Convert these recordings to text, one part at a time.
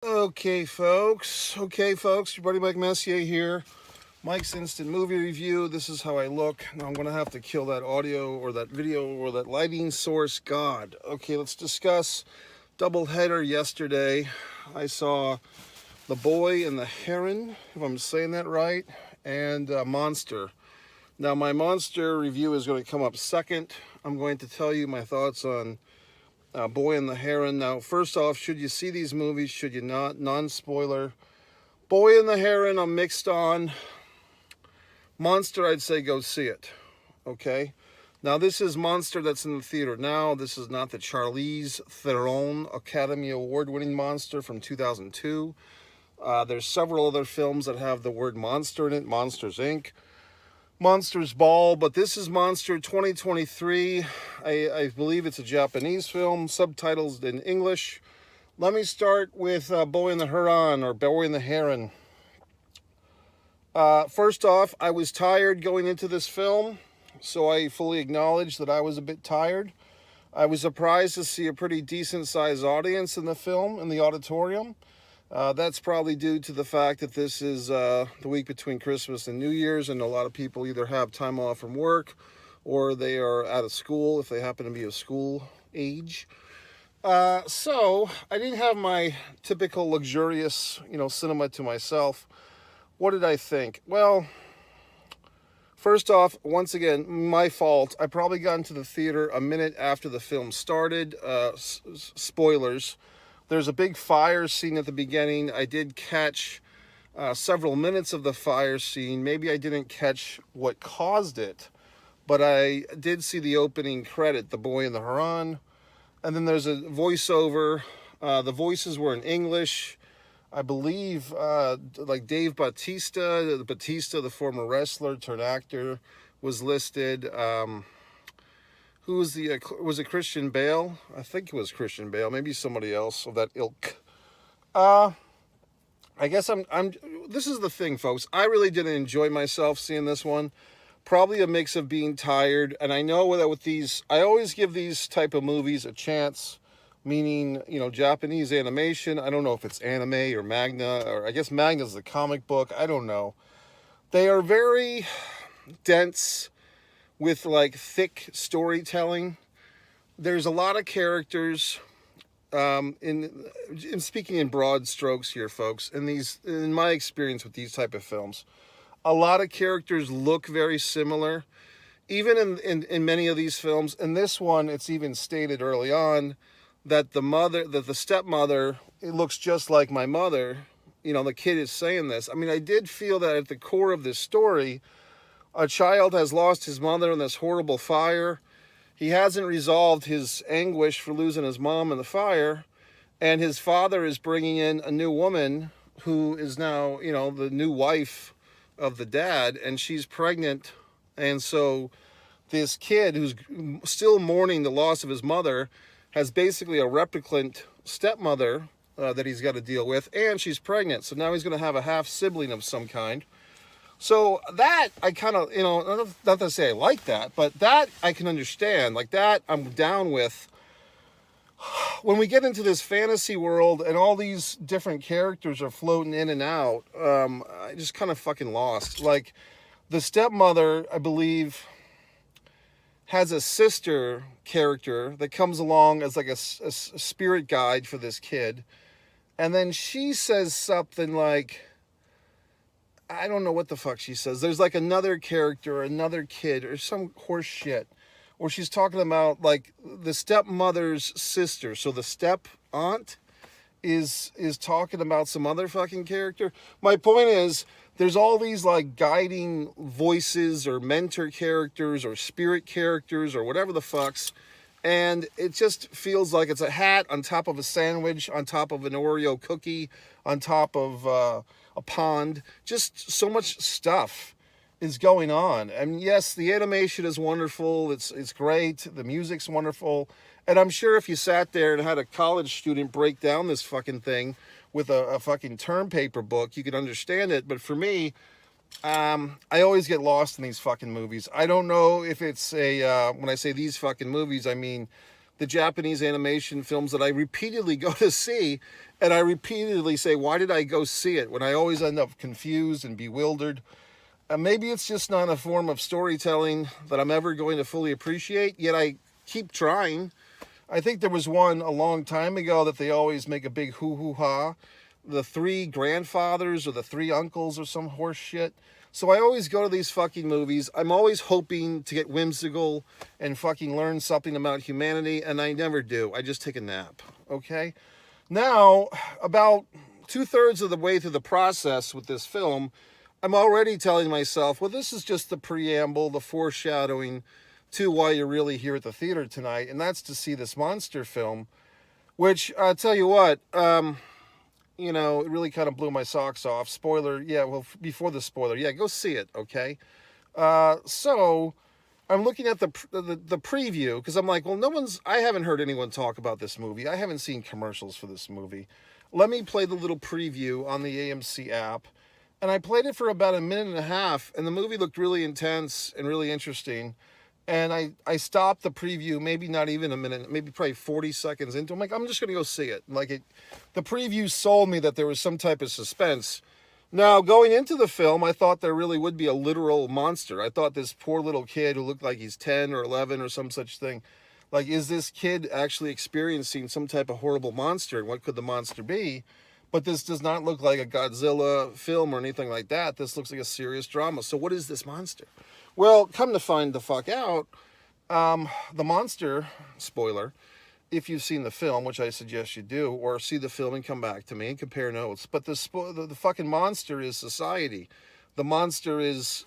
Okay, folks, your buddy Mike Messier here. Mike's Instant Movie Review. This is how I look. Now I'm going to have to kill that audio or that video or that lighting source. God. Okay, let's discuss doubleheader yesterday. I saw The Boy and the Heron, if I'm saying that right, and Monster. Now my Monster review is going to come up second. I'm going to tell you my thoughts on Boy and the Heron. Now, first off, should you see these movies? Should you not? Non-spoiler. Boy and the Heron, I'm mixed on. Monster, I'd say go see it. Okay? Now, this is Monster that's in the theater now. This is not the Charlize Theron Academy Award-winning Monster from 2002. There's several other films that have the word monster in it. Monsters, Inc., Monsters Ball, but this is Monster 2023. I believe it's a Japanese film, subtitles in English. Let me start with Boy and the Heron, or Boy and the Heron. First off, I was tired going into this film, so I fully acknowledge that I was a bit tired. I was surprised to see a pretty decent-sized audience in the film, in the auditorium. That's probably due to the fact that this is the week between Christmas and New Year's, and a lot of people either have time off from work or they are out of school if they happen to be of school age. So I didn't have my typical luxurious, cinema to myself. What did I think? Well, first off, once again, my fault. I probably got into the theater a minute after the film started. Spoilers. There's a big fire scene at the beginning. I did catch several minutes of the fire scene. Maybe I didn't catch what caused it, but I did see the opening credit, The Boy and the Heron. And then there's a voiceover. The voices were in English. I believe like Dave Bautista, the former wrestler turned actor, was listed. Who was was it Christian Bale? I think it was Christian Bale, maybe somebody else of that ilk. I guess this is the thing, folks. I really didn't enjoy myself seeing this one. Probably a mix of being tired, and I know that with these, I always give these type of movies a chance, meaning, Japanese animation. I don't know if it's anime or manga, or I guess manga's the comic book. I don't know. They are very dense, with like thick storytelling. There's a lot of characters. In speaking in broad strokes here, folks, in my experience with these type of films, a lot of characters look very similar. Even in many of these films, in this one, it's even stated early on that the stepmother, it looks just like my mother. The kid is saying this. I mean, I did feel that at the core of this story, a child has lost his mother in this horrible fire. He hasn't resolved his anguish for losing his mom in the fire. And his father is bringing in a new woman who is now, the new wife of the dad. And she's pregnant. And so this kid, who's still mourning the loss of his mother, has basically a replicant stepmother that he's got to deal with. And she's pregnant. So now he's going to have a half sibling of some kind. So that I kind of, not to say I like that, but that I can understand. Like that I'm down with. When we get into this fantasy world and all these different characters are floating in and out, I just kind of fucking lost. Like the stepmother, I believe, has a sister character that comes along as like a spirit guide for this kid. And then she says something like, I don't know what the fuck she says. There's like another character, another kid, or some horse shit, where she's talking about like the stepmother's sister. So the step aunt is talking about some other fucking character. My point is, there's all these like guiding voices or mentor characters or spirit characters or whatever the fucks. And it just feels like it's a hat on top of a sandwich, on top of an Oreo cookie, on top of a pond. Just so much stuff is going on. And yes, the animation is wonderful. It's great. The music's wonderful. And I'm sure if you sat there and had a college student break down this fucking thing with a fucking term paper book, you could understand it. But for me, I always get lost in these fucking movies. I don't know if it's when I say these fucking movies, I mean the Japanese animation films that I repeatedly go to see, and I repeatedly say, why did I go see it, when I always end up confused and bewildered. Maybe it's just not a form of storytelling that I'm ever going to fully appreciate, yet I keep trying. I think there was one a long time ago that they always make a big hoo-hoo-ha. The three grandfathers or the three uncles or some horse shit. So I always go to these fucking movies. I'm always hoping to get whimsical and fucking learn something about humanity, and I never do. I just take a nap, okay? Now, about 2/3 of the way through the process with this film, I'm already telling myself, well, this is just the preamble, the foreshadowing to why you're really here at the theater tonight, and that's to see this monster film, which, I'll tell you what, you know, it really kind of blew my socks off. Spoiler, yeah, well, before the spoiler, yeah, go see it, okay? So, I'm looking at the preview, because I'm like, well, I haven't heard anyone talk about this movie. I haven't seen commercials for this movie. Let me play the little preview on the AMC app. And I played it for about a minute and a half, and the movie looked really intense and really interesting. And I stopped the preview, maybe not even a minute, maybe probably 40 seconds into it. I'm like, I'm just going to go see it. The preview sold me that there was some type of suspense. Now, going into the film, I thought there really would be a literal monster. I thought this poor little kid who looked like he's 10 or 11 or some such thing. Like, is this kid actually experiencing some type of horrible monster? And what could the monster be? But this does not look like a Godzilla film or anything like that. This looks like a serious drama. So what is this monster? Well, come to find the fuck out, the monster, spoiler, if you've seen the film, which I suggest you do, or see the film and come back to me and compare notes. But the fucking monster is society. The monster is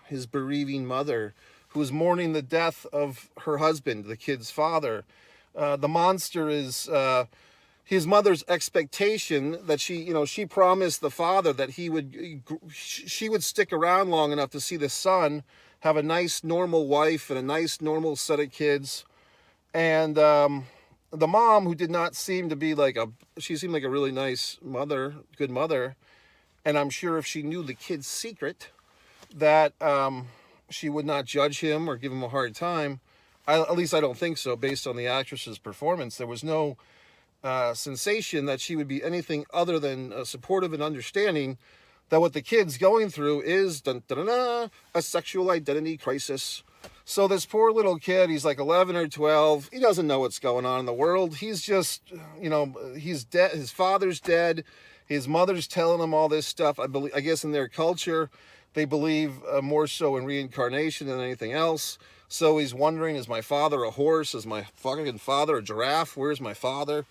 his bereaving mother, who is mourning the death of her husband, the kid's father. The monster is his mother's expectation that she promised the father that she would stick around long enough to see the son have a nice normal wife and a nice normal set of kids. And the mom, who did not seem to be she seemed like a really nice mother, good mother. And I'm sure if she knew the kid's secret, that she would not judge him or give him a hard time. At least I don't think so, based on the actress's performance. There was no sensation that she would be anything other than supportive and understanding that what the kid's going through is a sexual identity crisis. So this poor little kid, he's like 11 or 12. He doesn't know what's going on in the world. He's just, he's dead. His father's dead. His mother's telling him all this stuff. I guess in their culture, they believe more so in reincarnation than anything else. So he's wondering, is my father a horse? Is my fucking father a giraffe? Where's my father?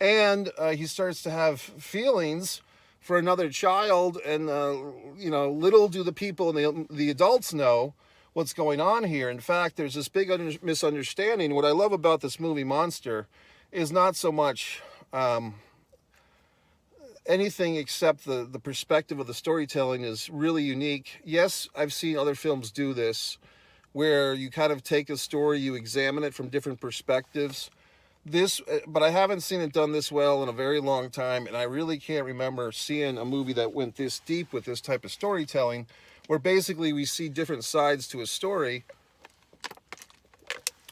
And he starts to have feelings for another child. And, little do the people and the adults know what's going on here. In fact, there's this big misunderstanding. What I love about this movie, Monster, is not so much anything except the perspective of the storytelling is really unique. Yes, I've seen other films do this, where you kind of take a story, you examine it from different perspectives. But I haven't seen it done this well in a very long time, and I really can't remember seeing a movie that went this deep with this type of storytelling, where basically we see different sides to a story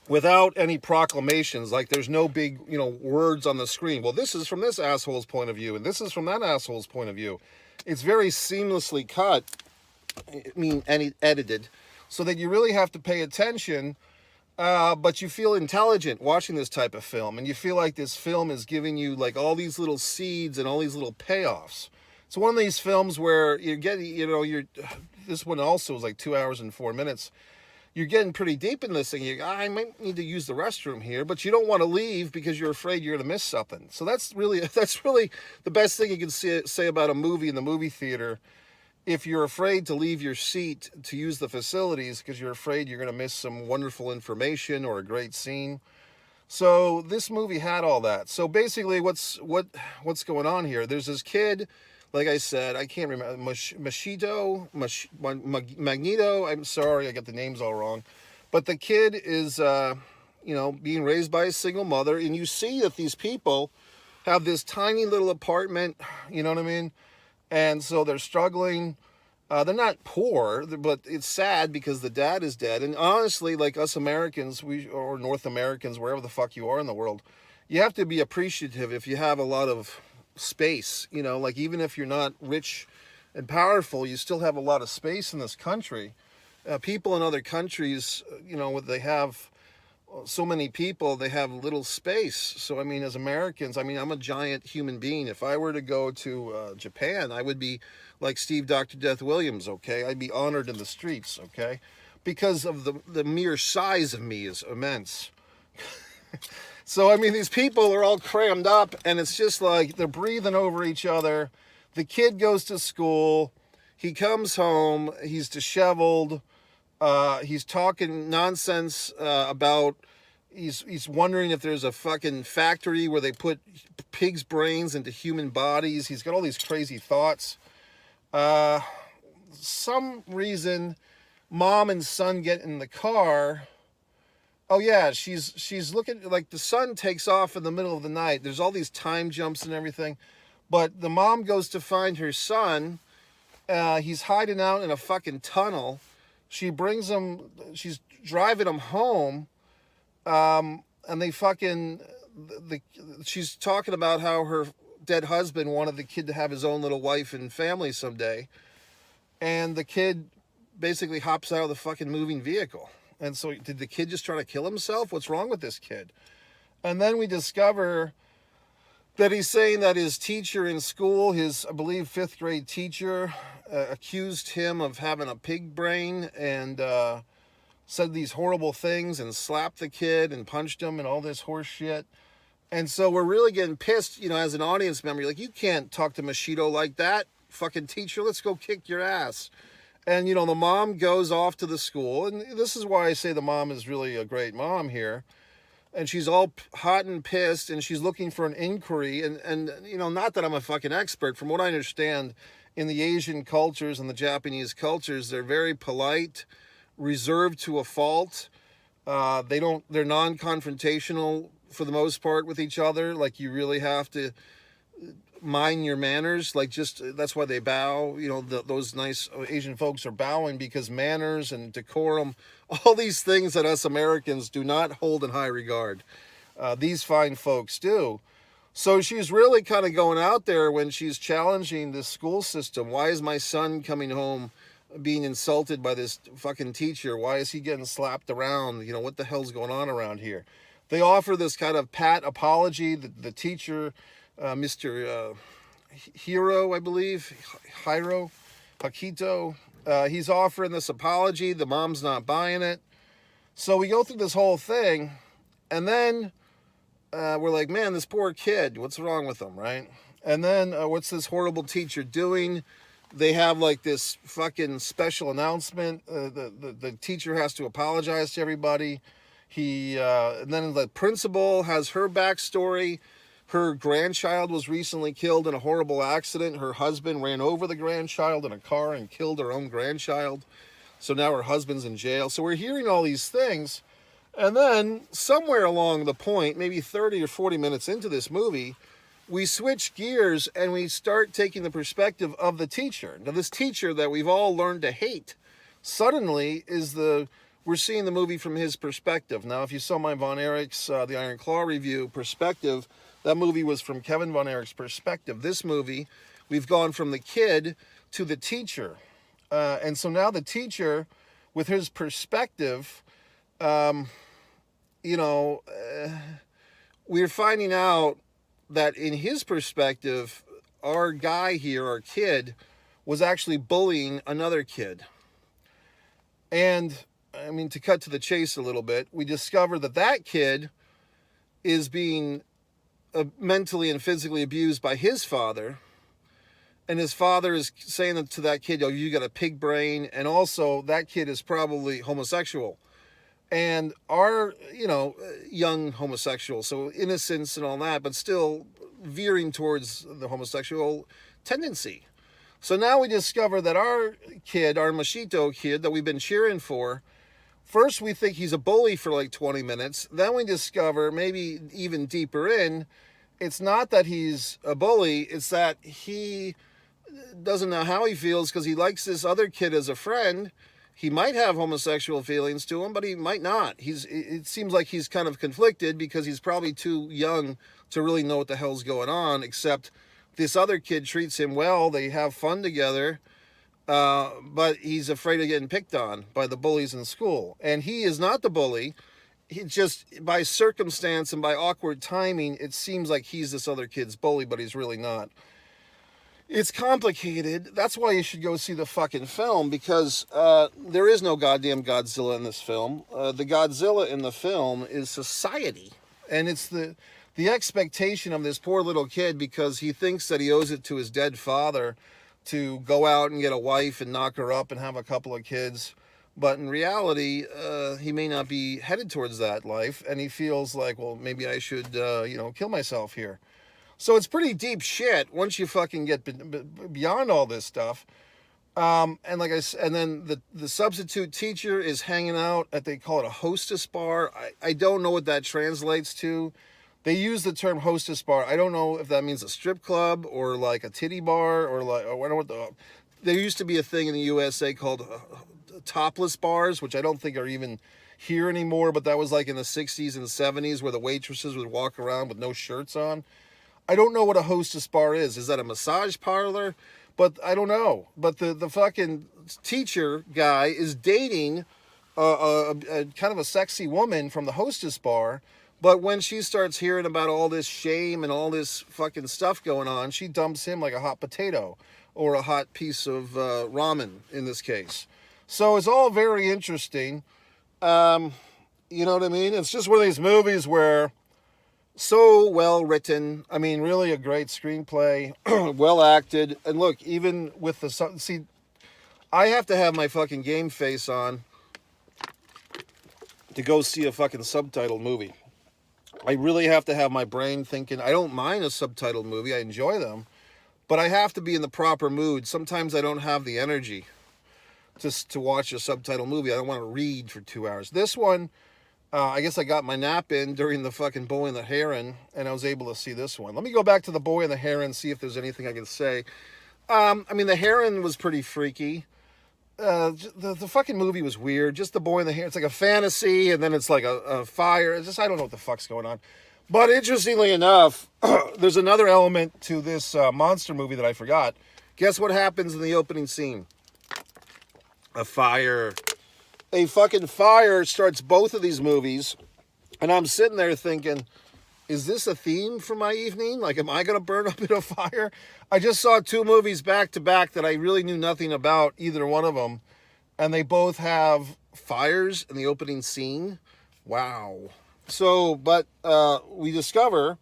without any proclamations. Like, there's no big, words on the screen. Well, this is from this asshole's point of view, and this is from that asshole's point of view. It's very seamlessly cut, edited, so that you really have to pay attention. But you feel intelligent watching this type of film, and you feel like this film is giving you like all these little seeds and all these little payoffs. It's one of these films where you're getting, this one also was like 2 hours and 4 minutes. You're getting pretty deep in this thing. I might need to use the restroom here, but you don't want to leave because you're afraid you're going to miss something. So that's really the best thing you can say about a movie in the movie theater. If you're afraid to leave your seat to use the facilities because you're afraid you're going to miss some wonderful information or a great scene. So this movie had all that. So basically what's going on here? There's this kid, like I said, I can't remember, Magneto, I'm sorry, I got the names all wrong. But the kid is, being raised by a single mother, and you see that these people have this tiny little apartment, you know what I mean? And so they're struggling, They're not poor, but it's sad because the dad is dead. And honestly, like us Americans, or North Americans, wherever the fuck you are in the world, you have to be appreciative if you have a lot of space. You know, like even if you're not rich and powerful, you still have a lot of space in this country. People in other countries, you know, they have so many people, they have little space. So, I mean, as Americans, I mean, I'm a giant human being. If I were to go to Japan, I would be like Steve Dr. Death Williams, okay? I'd be honored in the streets, okay? Because of the mere size of me is immense. So, I mean, these people are all crammed up, and it's just like they're breathing over each other. The kid goes to school. He comes home. He's disheveled. He's talking nonsense about. He's wondering if there's a fucking factory where they put pigs' brains into human bodies. He's got all these crazy thoughts. Some reason, mom and son get in the car. Oh yeah, she's looking, like the son takes off in the middle of the night. There's all these time jumps and everything, but the mom goes to find her son. He's hiding out in a fucking tunnel. She brings him. She's driving him home, and they fucking. She's talking about how her dead husband wanted the kid to have his own little wife and family someday, and the kid basically hops out of the fucking moving vehicle. And so, did the kid just try to kill himself? What's wrong with this kid? And then we discover that he's saying that his teacher in school, his, I believe, 5th grade teacher, accused him of having a pig brain and said these horrible things and slapped the kid and punched him and all this horse shit. And so we're really getting pissed, you know, as an audience member. You're like, you can't talk to Machito like that. Fucking teacher, let's go kick your ass. And, you know, the mom goes off to the school. And this is why I say the mom is really a great mom here. And she's all hot and pissed, and she's looking for an inquiry. And you know, not that I'm a fucking expert. From what I understand, in the Asian cultures and the Japanese cultures, they're very polite, reserved to a fault. They're non-confrontational for the most part with each other. Like, you really have to mind your manners. Like, just, that's why they bow. You know, those nice Asian folks are bowing because manners and decorum, all these things that us Americans do not hold in high regard, these fine folks do. So she's really kind of going out there when she's challenging this school system. Why is my son coming home being insulted by this fucking teacher? Why is he getting slapped around? You know, what the hell's going on around here? They offer this kind of pat apology. The teacher, Mr. Hiro, I believe, Hakito, he's offering this apology. The mom's not buying it. So we go through this whole thing, and then we're like, man, this poor kid, what's wrong with him, right? And then what's this horrible teacher doing? They have like this fucking special announcement. The teacher has to apologize to everybody. And then the principal has her backstory. Her grandchild was recently killed in a horrible accident. Her husband ran over the grandchild in a car and killed her own grandchild. So now her husband's in jail. So we're hearing all these things. And then somewhere along the point, maybe 30 or 40 minutes into this movie, we switch gears and we start taking the perspective of the teacher. Now, this teacher that we've all learned to hate suddenly we're seeing the movie from his perspective. Now, if you saw my Von Erich's The Iron Claw review, Perspective, that movie was from Kevin Von Erich's perspective. This movie, we've gone from the kid to the teacher. And so now the teacher, with his perspective, we're finding out that in his perspective, our guy here, our kid, was actually bullying another kid. And, I mean, to cut to the chase a little bit, we discover that kid is being mentally and physically abused by his father. And his father is saying to that kid, oh, you got a pig brain. And also, that kid is probably homosexual. And our, young homosexual, so innocence and all that, but still veering towards the homosexual tendency. So now we discover that our kid, our Machito kid that we've been cheering for, first we think he's a bully for like 20 minutes. Then we discover, maybe even deeper in, it's not that he's a bully, it's that he doesn't know how he feels because he likes this other kid as a friend. He might have homosexual feelings to him, but he might not. It seems like he's kind of conflicted because he's probably too young to really know what the hell's going on, except this other kid treats him well. They have fun together, but he's afraid of getting picked on by the bullies in school. And he is not the bully. He just, by circumstance and by awkward timing, it seems like he's this other kid's bully, but he's really not. It's complicated. That's why you should go see the fucking film, because there is no goddamn Godzilla in this film. The Godzilla in the film is society. And it's the expectation of this poor little kid, because he thinks that he owes it to his dead father to go out and get a wife and knock her up and have a couple of kids. But in reality, he may not be headed towards that life. And he feels like, well, maybe I should, kill myself here. So it's pretty deep shit once you fucking get beyond all this stuff. And like I said, and then the substitute teacher is hanging out at, they call it a hostess bar. I don't know what that translates to. They use the term hostess bar. I don't know if that means a strip club or like a titty bar or like, I don't know what there used to be a thing in the USA called topless bars, which I don't think are even here anymore, but that was like in the 60s and 70s where the waitresses would walk around with no shirts on. I don't know what a hostess bar is. Is that a massage parlor? But I don't know. But the fucking teacher guy is dating a kind of a sexy woman from the hostess bar. But when she starts hearing about all this shame and all this fucking stuff going on, she dumps him like a hot potato or a hot piece of ramen in this case. So it's all very interesting. You know what I mean? It's just one of these movies where so well written. I mean, really a great screenplay, well acted. And look, even with see, I have to have my fucking game face on to go see a fucking subtitled movie. I really have to have my brain thinking. I don't mind a subtitled movie. I enjoy them. But I have to be in the proper mood. Sometimes I don't have the energy to watch a subtitled movie. I don't want to read for 2 hours. This one, I guess I got my nap in during the fucking Boy and the Heron, and I was able to see this one. Let me go back to the Boy and the Heron, see if there's anything I can say. I mean, the Heron was pretty freaky. The fucking movie was weird. Just the Boy and the Heron. It's like a fantasy, and then it's like a fire. It's just, I don't know what the fuck's going on. But interestingly enough, there's another element to this monster movie that I forgot. Guess what happens in the opening scene? A fire. A fucking fire starts both of these movies, and I'm sitting there thinking, is this a theme for my evening? Like, am I going to burn up in a fire? I just saw 2 movies back to back that I really knew nothing about, either one of them, and they both have fires in the opening scene. Wow. So, but we discover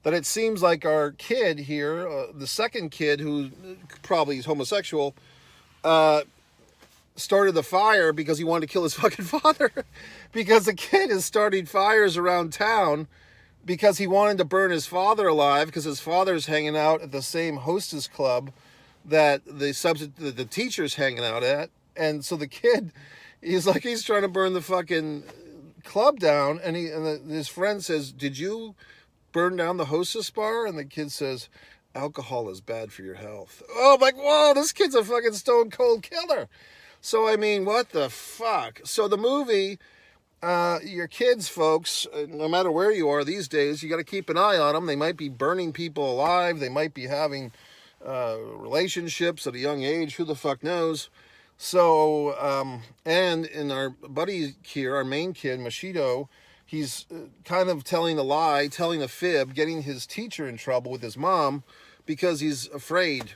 that it seems like our kid here, the second kid, who probably is homosexual, started the fire because he wanted to kill his fucking father. Because the kid is starting fires around town because he wanted to burn his father alive, because his father's hanging out at the same hostess club that the teacher's hanging out at. And so the kid, he's trying to burn the fucking club down, and his friend says, "Did you burn down the hostess bar?" And the kid says, "Alcohol is bad for your health." Oh, I'm like, whoa, this kid's a fucking stone cold killer. So, I mean, what the fuck? So the movie, your kids, folks, no matter where you are these days, you got to keep an eye on them. They might be burning people alive. They might be having relationships at a young age. Who the fuck knows? So, and in our buddy here, our main kid, Mashido, he's kind of telling a lie, telling a fib, getting his teacher in trouble with his mom because he's afraid.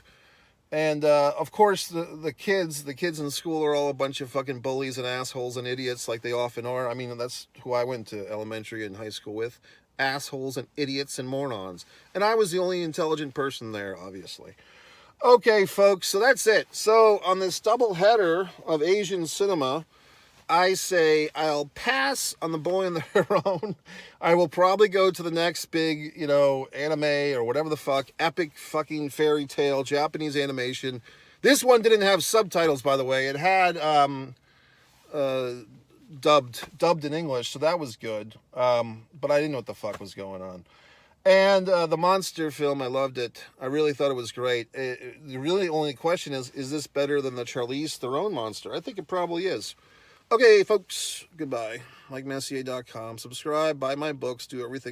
And, of course, the kids in school are all a bunch of fucking bullies and assholes and idiots, like they often are. I mean, that's who I went to elementary and high school with. Assholes and idiots and morons. And I was the only intelligent person there, obviously. Okay, folks, so that's it. So, on this double header of Asian cinema, I say I'll pass on The Boy and the Heron. I will probably go to the next big, anime or whatever the fuck, epic fucking fairy tale, Japanese animation. This one didn't have subtitles, by the way. It had dubbed in English, so that was good. But I didn't know what the fuck was going on. And the monster film, I loved it. I really thought it was great. The really only question is this better than the Charlize Theron monster? I think it probably is. Okay, folks, goodbye. MikeMessier.com. Subscribe, buy my books, do everything.